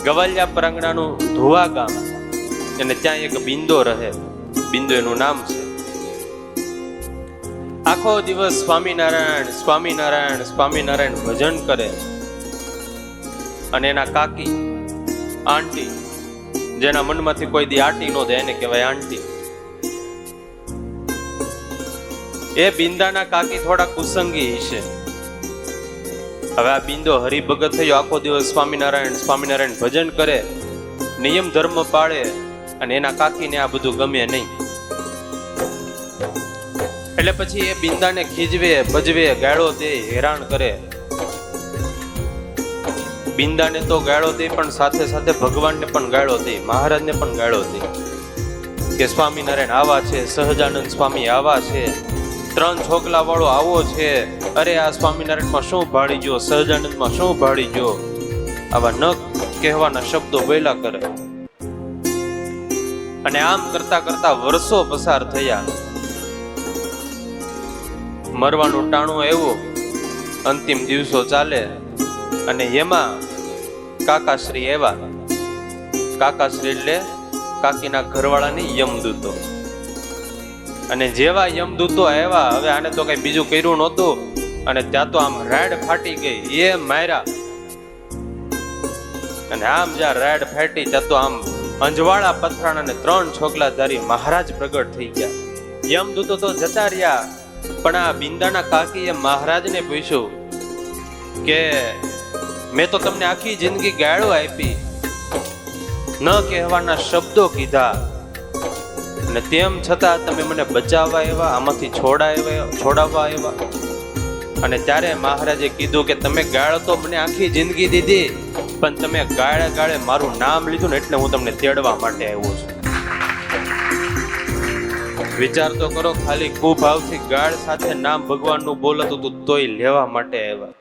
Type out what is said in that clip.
ગવાલિયા પરાંગણાનું ધોવા ગામ, અને ત્યાં એક બિંદો રહે. બિંદો એનું નામ છે. આખો દિવસ સ્વામિનારાયણ સ્વામિનારાયણ સ્વામિનારાયણ ભજન કરે. અને એના કાકી આંટી, જેના મનમાંથી કોઈ દી આંટી નો જાય એને કહેવાય આંટી. એ બિંદાના કાકી થોડા કુસંગી છે. હવે આ બિંદો હરિભગત થયો, આખો દિવસ સ્વામિનારાયણ સ્વામિનારાયણ ભજન કરે, નિયમ ધર્મ પાળે, અને એના કાકીને આ બધું ગમે નહીં. એટલે પછી એ બિંદાને ખીજવે ભજવે, ગાળો દે, હેરાન કરે. બિંદાને તો ગાળો દે, પણ સાથે સાથે ભગવાનને પણ ગાળો દે, મહારાજને પણ ગાળો દે કે સ્વામિનારાયણ આવા છે, સહજાનંદ સ્વામી આવા છે, 3 છોકલા વાળો આવો છે, અરે આ સ્વામિનારાયણમાં શું ભાળી ગયો, સહજાનંદમાં શું ભાળી ગયો, આવા ન કહેવાના શબ્દો બોલ્યા કરે. અને આમ કરતા કરતા વર્ષો પસાર થયા. મરવાનું ટાણું આવ્યું, અંતિમ દિવસો ચાલે, અને એમાં કાકાશ્રી આવ્યા. કાકાશ્રી એટલે કાકીના ઘરવાળાની યમદૂતો. અને જેવા યમદૂતો આવ્યા, હવે આને તો કઈ બીજું કર્યું નહોતું, અને ત્યાં તો આમ રાડ ફાટી ગઈ. એ માર્યા, અને આમ જ્યાં રાડ ફાટી ત્યાં તો આમ અંજવાળા પથરાણા ને 3 છોકલાધારી મહારાજ પ્રગટ થઈ ગયા. યમદૂતો તો જતા રહ્યા, પણ આ બિંદાના કાકીએ મહારાજને પૂછ્યું કે મેં તો તમને આખી જિંદગી ગાળો આપી, ન કહેવાના શબ્દો કીધા, અને તેમ છતાં તમે મને બચાવવા આવ્યા, આમાંથી છોડાવવા આવ્યા. અને ત્યારે મહારાજે કીધું કે તમે ગાળ તો મને આખી જિંદગી દીધી, પણ તમે ગાળે ગાળે મારું નામ લીધું ને, એટલે હું તમને તેડવા માટે આવ્યો છું. વિચાર તો કરો, ખાલી કુભાવથી ગાળ સાથે નામ ભગવાનનું બોલતું હતું તોય લેવા માટે આવ્યા.